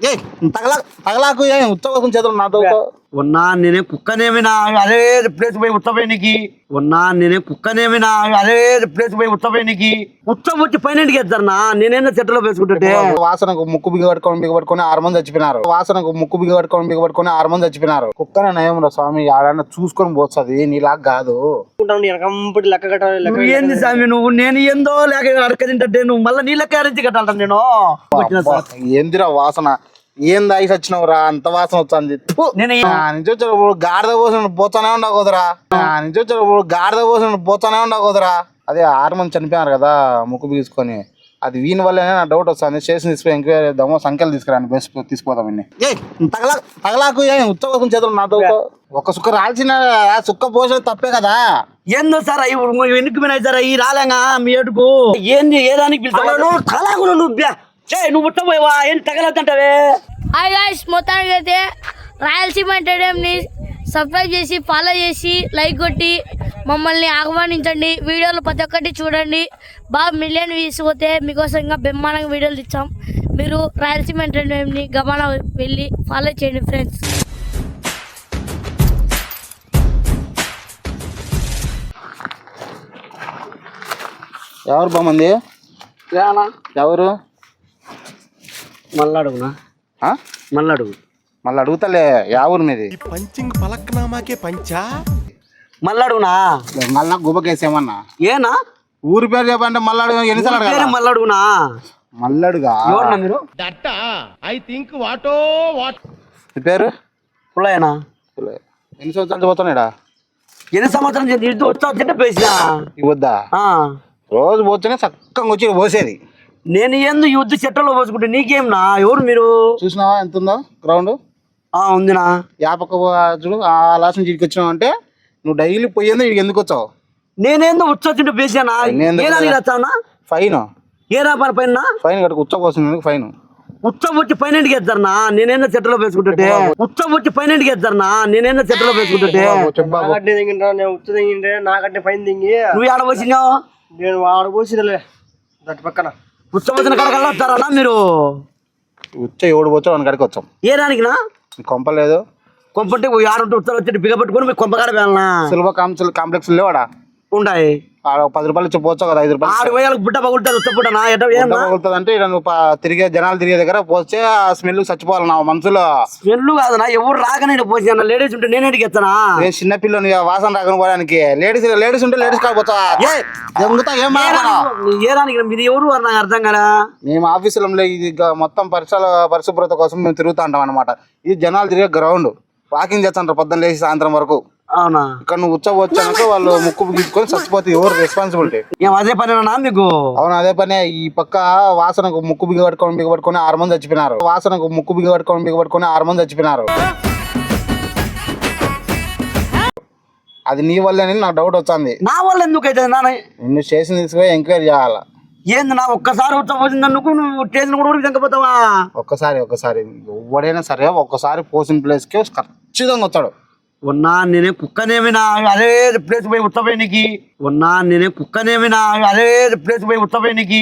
ఏ తగలాకు ఉత్సవం చేతులు నాతో ఉన్నా నేనే కుక్కనేమినా అదే ప్లేస్ పోయి ఉత్తపోయినకి ఉన్నా నేనే కుక్కనేమినా అదే ప్లేస్ పోయి ఉత్తపోయినకి ఉత్సవం వచ్చి పైన ఎత్తారనా నేనేనా చెట్టులో వేసుకుంటుంటే వాసనకు ముక్కు బిగబట్టుకొని 6 మంది చచ్చిపోయినారు. వాసనకు ముక్కు బిగబట్టుకొని 6 మంది చచ్చిపోయినారు. కుక్కనే నయం రా స్వామి, ఆడన్నా చూసుకొని పోతుంది, నీలాగా కాదు. ఏంది స్వామి నువ్వు, నేను ఏందో లేక అడక తింటే నువ్వు మళ్ళీ నీ లెక్క అరించి కట్టాలంట నేను. ఏందిరా వాసన, ఏం దాగి వచ్చినావురా, అంత వాసన వచ్చింది. నుంచి వచ్చేటప్పుడు గాడిద పోసిన పోతానే ఉండవు కుదరా, గాడిద పోసిన పోతానే ఉండవు కుదరా. అదే 6 మంది చనిపోయారు కదా ముక్కు బిగుసుకొని, అది వీని వల్లనే నా డౌట్ వస్తుంది. స్టేషన్ తీసుకుని ఎంక్వైరీ చేద్దాము, సంఖ్యలు తీసుకురాని బెస్ట్ తీసుకుపోతాం. ఇన్ని తగలాకు ఉత్సవం చేతులు నాతో ఒక సుక్క రాల్సిన సుక్క పోసిన తప్పే కదా. ఏందో సార్ వెనుక వినాయి సార్ ఈ రాలేగా మీ ఏడుకు ఏంది ఏదానికి పిలుస్తావు తగలాకు నువ్వు ఉట్టపోయావా ఏంటి తగలద్దంటావే. హాయ్ గాయ్స్, మొత్తానికి అయితే రాయలసీమ ఎంటర్టైన్మెంట్ని సబ్స్క్రైబ్ చేసి ఫాలో చేసి లైక్ కొట్టి మమ్మల్ని ఆహ్వానించండి. వీడియోలు ప్రతి ఒక్కటి చూడండి. బాగా మిలియన్ వ్యూస్ పోతే మీకోసం ఇంకా బ్రహ్మాండంగా వీడియోలు ఇచ్చాం. మీరు రాయలసీమ ఎంటర్టైన్మెంట్ని గమన వెళ్ళి ఫాలో చేయండి ఫ్రెండ్స్. ఎవరు బాగుంది, ఎవరు మళ్ళీ అడుగునా మళ్ళీ అడుగు మళ్ళీ అడుగుతలే. ఎవరు మీది పంచింగ్ పలక్నామాకే పంచా మళ్ళీ అడుగునా మళ్ళా గుబకేసేమన్నా ఏనా ఊరి పేరు చెప్పంటే మళ్ళీ అడుగు. ఎన్నిసార్లు అడగాలి? మళ్ళీ అడుగునా మల్లడుగా ఎవరన్నా మీరు? మీ పేరు పుల్లయ్యనా? ఎన్ని సంవత్సరాలు పోతున్నాడా? ఎన్ని సంవత్సరం వచ్చా పేసినా ఇవద్దా రోజు పోతేనే చక్కగా వచ్చి పోసేది. నేను ఏందో ఈ వద్దు చెట్టలో పోసుకుంటే నీకేంనా? ఎవరు మీరు? చూసినావా ఎంత ఉందో గ్రౌండ్? ఉందినా. యాపక్క చూడు, ఆ లాసం చీడికి వచ్చినావు అంటే నువ్వు డైలీ పోయేందో ఇక్కడికి ఎందుకు వచ్చావు? నేనేందో వచ్చి పేసానా? వచ్చావునా? ఫైన్ ఏ రాపాలి పైన ఫైన్ కట్టుకు ఉచ్చ కోసం ఫైన్. ఉత్సవం వచ్చి పైన ఎత్తారనా? నేనేందో చెట్టలో వేసుకుంటుంటే ఉత్సవం వచ్చి పైన ఎత్తారనా? నేనేందో చెట్టలో వేసుకుంటుంటే నాకంటే పైన దింగి నువ్వు ఆడ పోసినావు, నేను ఆడపోసిలే దట్ పక్కన ఉత్సవం కడకల్లా వస్తారా మీరు? ఉచ్చ ఎవడు పోతావు అని కడికి వచ్చాం. ఏ దానికినా కొంపలేదు కొంపంటే ఆడుంటే ఉత్సవం వచ్చి బిగపట్టుకుని మీకు కొంపకాడ వెళ్ళనా? సిల్వ కాంప్లెక్స్ లేవాడా? ఉంటాయి. 10 రూపాయలు ఇచ్చి పోతావు కదా, 5 రూపాయలు 6 వేలకు బుట్ట పగులుతుంది. ఉత్తపుట్టనా పగులుతుంది అంటే ఇక్కడ నువ్వు తిరిగే దగ్గర పోస్తే ఆ స్మెల్ చచ్చిపోవాలి నా మనసులో. స్మెల్ కాదనా, ఎవరు రాకనే పోసి లేడీస్ ఉంటే నేను ఎడికి ఎత్తానా? నేను చిన్న పిల్లని వాసన రాకని పోవడానికి. లేడీస్ ఉంటే లేడీస్ కాకపోతా ఏ దానికి మీరు ఎవరు నాకు అర్థం కదా. మేము ఆఫీసులో ఇది మొత్తం పరిశుభ్రత కోసం మేము తిరుగుతూ ఉంటాం అనమాట. ఇది జనాలు తిరిగే గ్రౌండ్, వాకింగ్ చేస్తాంటారు పొద్దున్న లేచి సాయంత్రం వరకు. అవునా? ఇక్కడ నువ్వు వచ్చాక వాళ్ళు ముక్కు తీసుకొని చచ్చిపోతే ఎవరు రెస్పాన్సిబిలిటీ? ఏం అదే పనేనా మీకు? అవును అదే పనే. ఈ పక్క వాసనకు ముక్కు బిగబట్టుకొని 6 మంది చచ్చిపోయినారు. వాసనకు ముక్కు బిగబట్టుకొని 6 మంది చచ్చిపోయినారు. అది నీ వల్లేని నాకు డౌట్ వచ్చింది. నా వల్ల ఎందుకు అయితే నిన్ను స్టేషన్ తీసుకుపోయి ఎంక్వైరీ చేయాలా? ఏంది నా ఒక్కసారి ఉత్సవం అందుకు నువ్వు స్టేషన్ కూడా దింకపోతావా? ఒక్కసారి ఎవడైనా సరే ఒక్కసారి పోసిన ప్లేస్కి ఖచ్చితంగా వస్తాడు. ఉన్నా నేనే కుక్కనేమినా అదే ప్లేస్ పోయి ఉత్తపోయినకి ఉన్నా నేనే కుక్కనేమినా అదే ప్లేస్ పోయి ఉత్తపోయినకి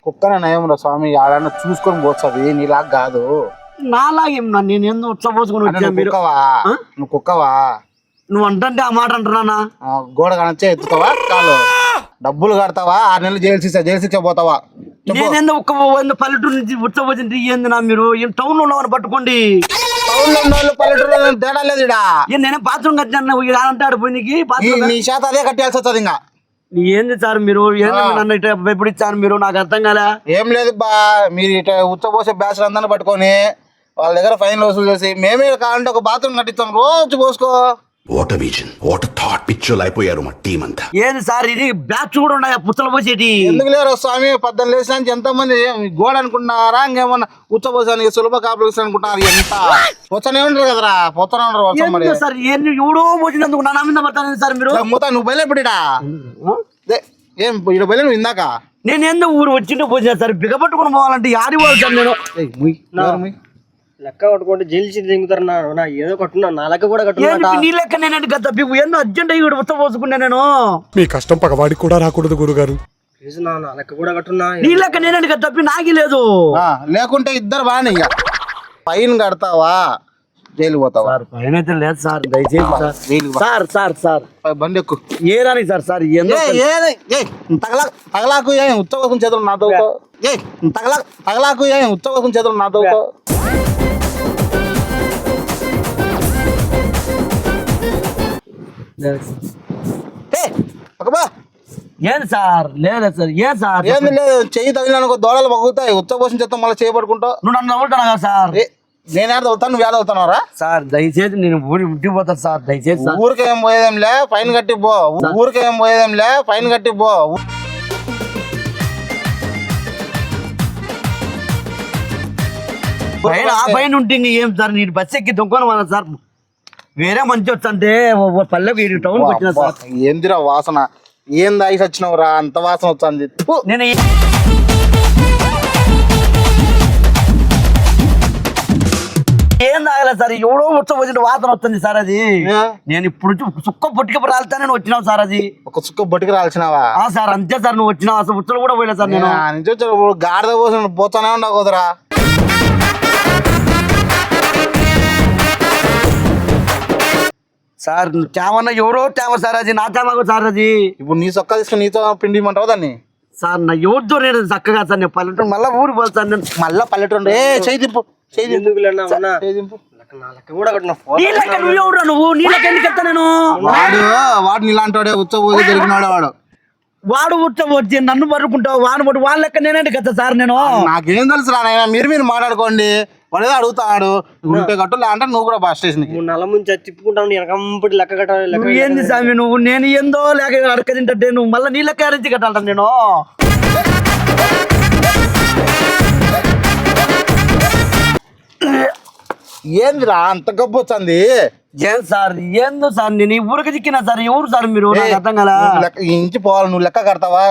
కుక్కనే నయం రా స్వామి, ఆడన్నా చూసుకొని పోతుంది, నీలాగా కాదు. నాలాగేమన్నా నేను ఏందో ఉత్సవం నువ్వు కుక్కవా? నువ్వు అంటే ఆ మాట అంటున్నానా? గోడ కనొచ్చే ఎత్తుతావా? కాలు డబ్బులు కడతావా? 6 నెలలు జైలు శిక్ష పోతావా? నేనేందో పల్లెటూరు నుంచి ఉత్సవం ఏంది నా? మీరు టౌన్ లో ఉన్నవాడిని పట్టుకోండి. టౌన్ లో ఉన్న పల్లెటూరు తేడా లేదు. నేనే బాత్రూమ్ కట్టాను అంటే ఆడిపోయినకి నీ చేత అదే కట్టాల్సి వస్తుంది. ఇంకా ఏంది సార్ మీరు నన్ను ఇట్లా ఎప్పుడు ఇచ్చారు మీరు? నాకు అర్థం కాలే. ఏం లేదు బా, మీరు ఇట్లా ఉచ్చపోసే బ్యాచ్ అందరిని పట్టుకొని వాళ్ళ దగ్గర ఫైన్ వసూలు చేసి మేమే కావాలంటే ఒక బాత్రూమ్ కట్టిస్తాం, రోజు పోసుకో. వాట్ విజన్, వాట్ థాట్ పిక్చర్లు అయిపోయారు మా టీం అంతా. ఏంది సార్ ఇది బ్యాచ్ కూడా ఉన్నాయి పుచ్చలు పోసేటి? ఎందుకు లేరు స్వామి, 14 లేసానికి ఎంతమంది గోడ అనుకుంటున్నారా? ఇంకేమన్నా ఉచ్చపోసానికి సులభ కాపులు అనుకుంటున్నారు? ఎంత పోతానే ఉంటారు కదరా, పోతానే ఉంటారు వర్షం మరి. సార్ ఎవడో పోసినందుకు నా మీద పడతాను సార్ మీరు. నువ్వు బయలు ఎప్పుడా ఏం ఇడ బయలు నువ్వు ఇందాక? నేను ఏందో ఊరు వచ్చింటే పోసిన సార్ బిగపట్టుకుని పోవాలంటే ఆడి పోవాలి సార్. నేను లెక్క కట్టుకుంటే జైలు దిగుతారు. నా ఏదో కట్టున్నా, నా లెక్క కూడా కట్టున్నా. నీ లెక్క నేను కదా ఏందో అర్జెంట్ అయ్యి ఉత్త పోసుకున్నా నేను. మీ కష్టం పగవాడికి కూడా రాకూడదు గురుగారు. ప్లీజ్ నా లెక్క కూడా కట్టున్నా. నీ లెక్క నేనండి కదా తప్పి నాకి లేదు. లేకుంటే ఇద్దరు బాగానే ఇక ఫైన్ కడతావా జైలు పోతావా? సార్ పైన అయితే లేదు సార్, దయచేసి సార్. సార్ సార్ బండి ఎక్కు. ఏ రాని సార్ సార్ తగలాకు ఏ ఉచ్చవసం చేతులు నాతో తగలాకు ఏ ఉచ్చవసం చేతులు నాతో ఏం సార్ లేదు సార్. ఏం సార్ ఏంది లేదు, చెయ్యి తగిలిన దోడలు మగ్గుతాయి, ఉచ్చపోసం చేస్తాం మళ్ళీ చేయబడుకుంటావు. నువ్వు నన్ను నవ్వుతాను కదా సార్. నేను ఏడ అవుతాను, నువ్వు ఏడ అవుతానరా? సార్ దయచేసి నేను ఊరి ఉండిపోతాను సార్, దయచేసి. ఊరికేం పోయేదేంలే, ఫైన్ కట్టి పో. ఊరికేం పోయేదేంలే, ఫైన్ కట్టి పో. పైన ఉంటే ఏం సార్, నేను బస్ ఎక్కి దొంగ సార్. వేరే మంచి వచ్చంటే పల్లెకి టౌన్ వచ్చిన సార్. ఏందిరా వాసన, ఏం దాగి వచ్చినావురా అంత వాసన వచ్చింది. నేను ఏం తాగలేదు సార్, ఎవడో వచ్చిన వాసన వస్తుంది సార్. అది నేను ఇప్పుడు సుక్క పొట్టికి రాలుతానని వచ్చినావు సార్. అది ఒక సుక్క బొట్టికి రాల్సినావా? సార్ అంతే సార్, నువ్వు వచ్చినావు అసలు ఉత్తలు కూడా పోయలేదు సార్. నేను నుంచి వచ్చి గాడిద పోసిన పోతానే ఉండవు కుదరా. సార్ తేమన్నా ఎవరో తేమ సార్, అది నా తేమకు సార్. అది ఇప్పుడు నీ సొక్క తీసుకుని నీతో పిండిమంటావు దాన్ని. సార్ నా ఎవరితో నేను చక్కగా సార్, నేను పల్లెటూరు మళ్ళీ ఊరికి పోతాను సార్. నేను మళ్ళా పల్లెటూరు చేయి దింపు, చేయి దింపు. నా లెక్క కూడా కట్టిన. నువ్వు ఎవరు, నువ్వు నీళ్ళకి ఎందుకు ఎత్తా? నేను వాడు నీలాంటి వాడే ఉచ్చపోసి జరిగినాడు. వాడు వచ్చి నన్ను పరుకుంటావు, వాడు పట్టు వాళ్ళ లెక్క నేనండి కదా సార్. నేను నాకేం తెలుసు రా, మీరు మాట్లాడుకోండి. వాడేదో అడుగుతాడు, ఉంటే కట్టు లేదంటే నువ్వు కూడా బస్ స్టేషన్ నల్ల ముంచి తిప్పుకుంటావు. ఎనకంపటి లెక్క కట్టాలి. నువ్వు ఏంది స్వామి నువ్వు, నేను ఏందో లేక అడక తింటే నువ్వు మళ్ళీ నీ లెక్క నుంచి కట్టాలంట. నేను ఏందిరా అంత గొప్ప వచ్చింది? ఏం సార్ ఏందో సార్, నేను ఈ ఊరికి చిక్కినా సార్. ఎవరు సార్ మీరు, నాకు అర్థం కదా. ఇంచి పోవాలి, నువ్వు లెక్క కడతావా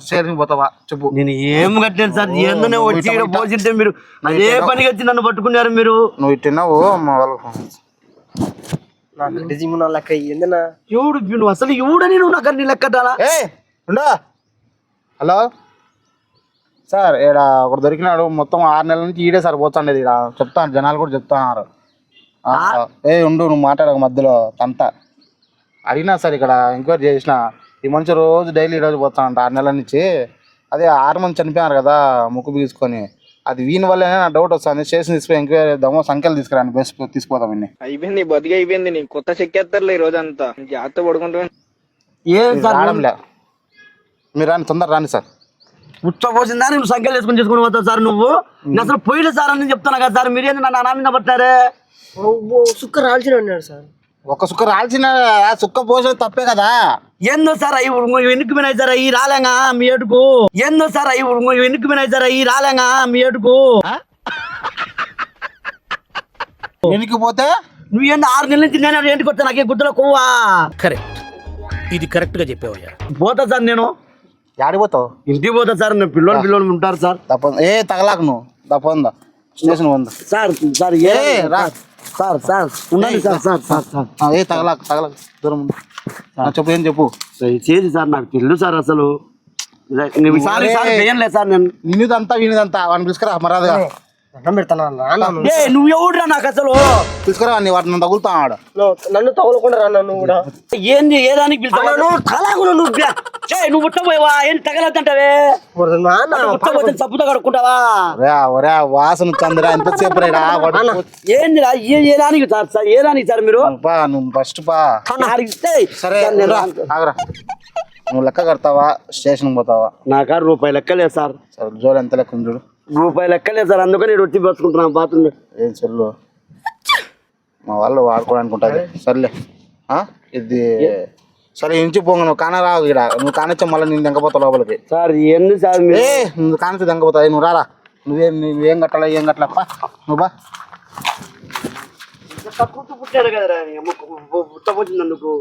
షేరింగ్ పోతావా చెప్పు. నేను ఏం కట్టాను సార్, ఏందో వచ్చి ఇక్కడ పోసింటే మీరు అదే పనికి వచ్చి నన్ను పట్టుకున్నారు మీరు. నువ్వు ఇట్టినావు మా వాళ్ళకు నా లెక్క ఏందన్నా ఎవడు నువ్వు అసలు ఎవడని నువ్వు నాకు నీ లెక్క కట్టాలా? ఉండా. హలో సార్, ఈడ ఒకటి దొరికినాడు, మొత్తం 6 నెలల నుంచి ఈడే సార్ పోతాండేది. ఈడ చెప్తాను, జనాలు కూడా చెప్తున్నారు. ఉండు, నువ్వు మాట్లాడక మధ్యలో అంతా అడిగినా సార్. ఇక్కడ ఎంక్వైరీ చేసిన ఈ మనిషి రోజు డైలీ రోజు పోతానంట 6 నెలల నుంచి. అదే 6 మంది చనిపోయారు కదా ముక్కు బిగుసుకొని, అది వీని వల్లనే నా డౌట్ వస్తుంది. స్టేషన్ తీసుకుని ఎంక్వైరీ చేద్దాము, సంఖ్యలు తీసుకురాని బెస్ట్ తీసుకుపోతాం. ఇన్ని అయిపోయింది, బతికి అయిపోయింది. నీకు కొత్త చెక్కేస్తారులే ఈ రోజంతా, జాగ్రత్త పడుకుంటా. ఏం సార్ రావడంలే, మీరు రాని తొందర రాని సార్. ఉచ్చపోసిందా నువ్వు సంఖ్యలు వేసుకుని చేసుకుని పోతావు సార్. నువ్వు అసలు పోయిన సార్ అని చెప్తున్నా కదా సార్. మీరేంది నన్ను అనామీద పట్టారే? సుక్క రాల్చిన అన్నాడు సార్. ఒక సుక్క రాల్చిన సుక్క పోసేది తప్పే కదా. ఏందో సార్ అవి ఎన్నికి పోయినాయి సార్ ఈ రాలేంగా మీ ఏడుకు. ఏందో సార్ అవి ఎన్నికి పోయినాయి సార్ ఈ రాలేంగా మీ ఏడుకు. ఎనికి పోతే నువ్వు ఏందో 6 నెలల నుంచి నేను ఏంటికి వచ్చా, నాకే గుర్తులో కొవ్వా. కరెక్ట్, ఇది కరెక్ట్ గా చెప్పావయ్యా. పోతా సార్, నేను ఆడిపోతావు. ఇంటికి పోతా సార్. నేను పిల్లలు ఉంటారు సార్. తగలాకు నువ్వు తప్పందా స్టేషన్ వంద సార్. సార్ రా సార్. సార్ ఉండండి సార్. సార్ సార్ సార్ తగలాకు దూరం ఉండు. చెప్పు, ఏం చెప్పు. చేసి సార్ నాకు తెలుసు సార్. అసలు లేదు సార్. నేను నిన్నదంతా వినిదంతా వాడిని తీసుకురా మరాదుగా. అన్నం పెడతాను. నువ్వు ఎవడురా నాకు అసలు? తీసుకురా వాటిని తగులుతాడు. నన్ను తగలకుండా రా. నన్ను కూడా ఏంది ఏ దానికి పిలుస్తాను? నువ్వు ఉట్టపోయావా? ఏం తగలద్దంటావే? చప్పుతో కడుక్కుంటావా? ఒరే వాసన చంద్ర ఎంతసేపు రేడా. ఏందిరా ఏ దానికి సార్? సార్ ఏ దానికి సార్ మీరు? నువ్వు ఫస్ట్ పా. సరే ఆగరా. నువ్వు లెక్క కడతావా స్టేషన్ పోతావా? నా కాడ రూపాయి లెక్కలేదు సార్. జోలు ఎంత లెక్క ఉంది చూడు. రూపాయి లెక్కలేదు సార్. అందుకని నేను వచ్చి పెట్టుకుంటున్నాను బాత్రూమ్. ఏం చెల్లు మా వాళ్ళు వాడుకోవడానికి ఉంటుంది. సర్లే ఇది సరే ఇంచి పోంగ. నువ్వు కాన రావు ఇక్కడ. నువ్వు కానొచ్చా మళ్ళీ నేను దెంకపోతావు లోపలికి. సార్ ఎన్ని సార్ నువ్వు కానొచ్చి దెంకపోతావు. నువ్వు రారా. నువ్వేం కట్టాలా ఏం కట్టలేప్ప. నువ్వు బా. పుట్టాడు కదరా పుట్టపోతుంది అందుకు.